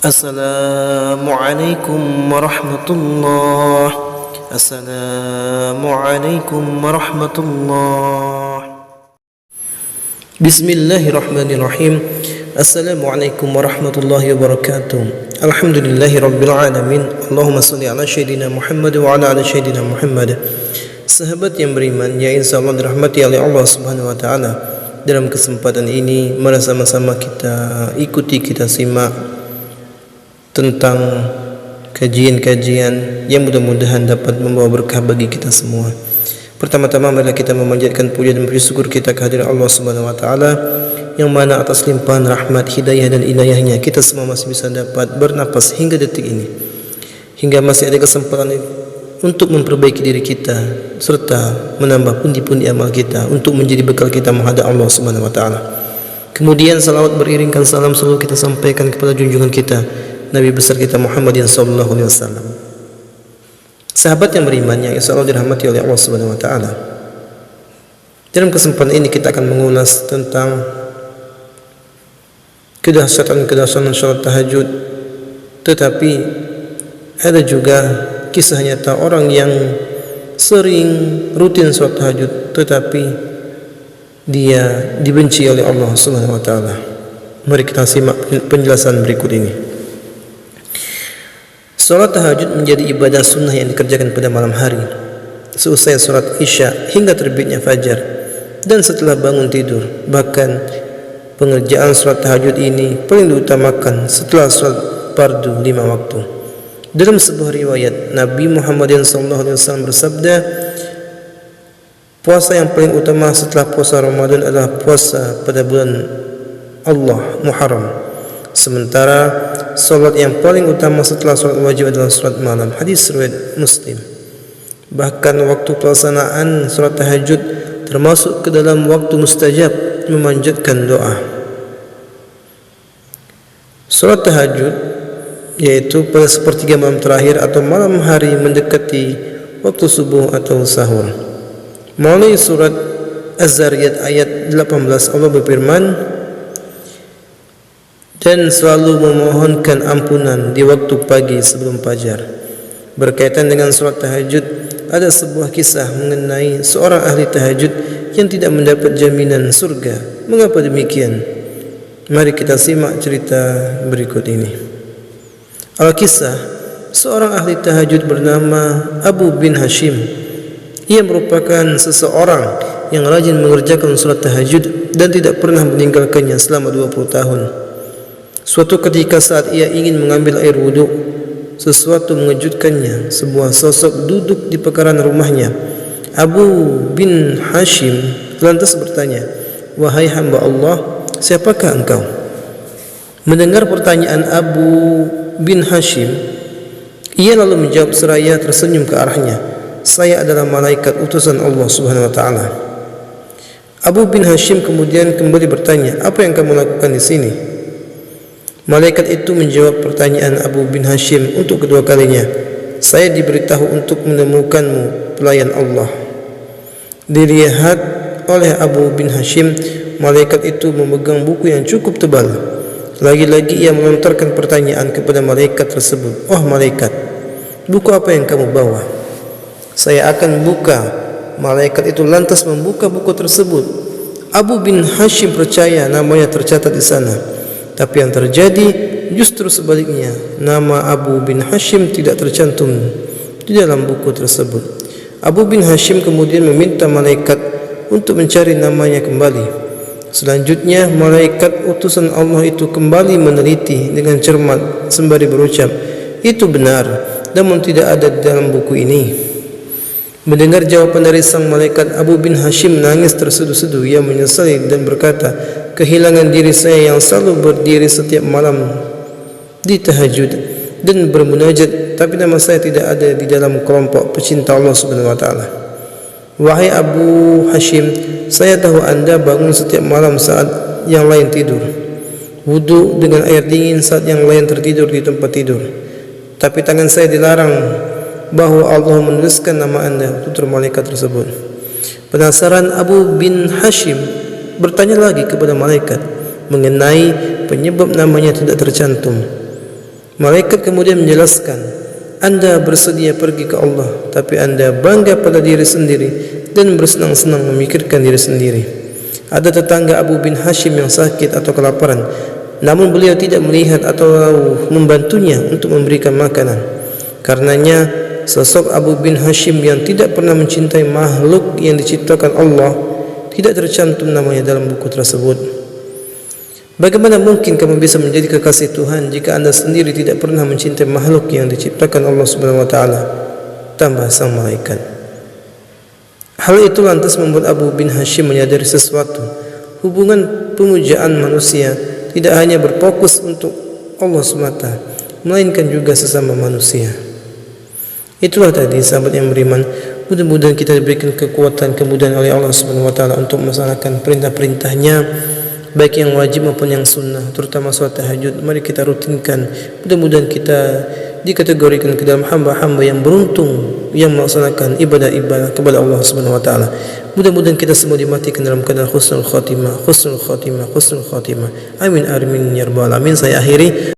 Assalamualaikum warahmatullahi Assalamualaikum warahmatullahi Bismillahirrahmanirrahim. Assalamualaikum warahmatullahi wabarakatuh. Alhamdulillahi rabbil alamin. Allahumma salli ala sayyidina Muhammad wa ala ali sayyidina Muhammad. Sahabat yang beriman yang insyaallah dirahmati oleh Allah Subhanahu wa taala, dalam kesempatan ini mari sama-sama kita ikuti, kita simak tentang kajian-kajian yang mudah-mudahan dapat membawa berkah bagi kita semua. Pertama-tama marilah kita memanjatkan puja dan puji syukur kita kehadirat Allah Subhanahu wa taala, yang mana atas limpahan rahmat, hidayah dan inayahnya kita semua masih bisa dapat bernapas hingga detik ini, hingga masih ada kesempatan untuk memperbaiki diri kita serta menambah pundi-pundi amal kita untuk menjadi bekal kita menghadap Allah Subhanahu wa taala. Kemudian salawat beriringkan salam selalu kita sampaikan kepada junjungan kita Nabi besar kita Muhammad sallallahu alaihi wasallam. Sahabat yang beriman yang insyaallah dirahmati oleh Allah Subhanahu wa taala. Dalam kesempatan ini kita akan mengulas tentang kedahsyatan salat tahajud, tetapi ada juga kisah nyata orang yang sering rutin salat tahajud tetapi dia dibenci oleh Allah Subhanahu wa taala. Mari kita simak penjelasan berikut ini. Salat tahajud menjadi ibadah sunnah yang dikerjakan pada malam hari, seusai salat isya hingga terbitnya fajar, dan setelah bangun tidur. Bahkan pengerjaan salat tahajud ini paling diutamakan setelah salat fardu 5 waktu. Dalam sebuah riwayat, Nabi Muhammad SAW bersabda, puasa yang paling utama setelah puasa Ramadan adalah puasa pada bulan Allah Muharram. Sementara salat yang paling utama setelah salat wajib adalah salat malam. Hadis riwayat Muslim. Bahkan waktu pelaksanaan salat tahajud termasuk ke dalam waktu mustajab, memanjatkan doa. Salat tahajud yaitu pada sepertiga malam terakhir atau malam hari mendekati waktu subuh atau sahur. Melalui surat Az-Zariyat ayat 18 Allah berfirman, dan selalu memohonkan ampunan di waktu pagi sebelum fajar. Berkaitan dengan salat tahajud, ada sebuah kisah mengenai seorang ahli tahajud yang tidak mendapat jaminan surga. Mengapa demikian? Mari kita simak cerita berikut ini. Al-Kisah, seorang ahli tahajud bernama Abu bin Hashim. Ia merupakan seseorang yang rajin mengerjakan salat tahajud dan tidak pernah meninggalkannya selama 20 tahun. Suatu ketika saat ia ingin mengambil air wudhu, sesuatu mengejutkannya. Sebuah sosok duduk di pekarangan rumahnya. Abu bin Hashim lantas bertanya, "Wahai hamba Allah, siapakah engkau?" Mendengar pertanyaan Abu bin Hashim, ia lalu menjawab seraya tersenyum ke arahnya, "Saya adalah malaikat utusan Allah Subhanahu wa taala." Abu bin Hashim kemudian kembali bertanya, "Apa yang kamu lakukan di sini?" Malaikat itu menjawab pertanyaan Abu bin Hashim untuk kedua kalinya, "Saya diberitahu untuk menemukanmu, pelayan Allah." Dilihat oleh Abu bin Hashim, malaikat itu memegang buku yang cukup tebal. Lagi-lagi ia melontarkan pertanyaan kepada malaikat tersebut, "Oh malaikat, buku apa yang kamu bawa?" "Saya akan buka." Malaikat itu lantas membuka buku tersebut. Abu bin Hashim percaya namanya tercatat di sana. Tapi yang terjadi justru sebaliknya. Nama Abu bin Hashim tidak tercantum di dalam buku tersebut. Abu bin Hashim kemudian meminta malaikat untuk mencari namanya kembali. Selanjutnya malaikat utusan Allah itu kembali meneliti dengan cermat sembari berucap, "Itu benar, namun tidak ada di dalam buku ini." Mendengar jawaban dari sang malaikat, Abu bin Hashim menangis terseduh-seduh. Ia menyesali dan berkata, "Kehilangan diri saya yang selalu berdiri setiap malam di tahajud dan bermunajat, tapi nama saya tidak ada di dalam kelompok pecinta Allah Subhanahu wa taala." "Wahai Abu Hashim, saya tahu Anda bangun setiap malam saat yang lain tidur, wudu dengan air dingin saat yang lain tertidur di tempat tidur. Tapi tangan saya dilarang bahwa Allah menuliskan nama Anda." Tutur malaikat tersebut. Penasaran, Abu bin Hashim bertanya lagi kepada malaikat mengenai penyebab namanya tidak tercantum. Malaikat kemudian menjelaskan, Anda bersedia pergi ke Allah, tapi Anda bangga pada diri sendiri dan bersenang-senang memikirkan diri sendiri. Ada tetangga Abu bin Hashim yang sakit atau kelaparan, namun beliau tidak melihat atau membantunya untuk memberikan makanan. Karenanya, sosok Abu bin Hashim yang tidak pernah mencintai makhluk yang diciptakan Allah tidak tercantum namanya dalam buku tersebut. Bagaimana mungkin kamu bisa menjadi kekasih Tuhan jika Anda sendiri tidak pernah mencintai makhluk yang diciptakan Allah Subhanahu wa taala, tambah sang malaikat. Hal itu lantas membuat Abu bin Hashim menyadari sesuatu. Hubungan pemujaan manusia tidak hanya berfokus untuk Allah semata, melainkan juga sesama manusia. Itulah tadi sahabat yang beriman, mudah-mudahan kita diberikan kekuatan, kemudahan oleh Allah Subhanahu wa taala untuk melaksanakan perintah-perintahnya, baik yang wajib maupun yang sunnah, terutama salat tahajud. Mari kita rutinkan. Mudah-mudahan kita dikategorikan ke dalam hamba-hamba yang beruntung yang melaksanakan ibadah-ibadah kepada Allah Subhanahu wa taala. Mudah-mudahan kita semua dimatikan dalam keadaan husnul khatimah, husnul khatimah, husnul khatimah. Amin amin ya rabbal alamin. Saya akhiri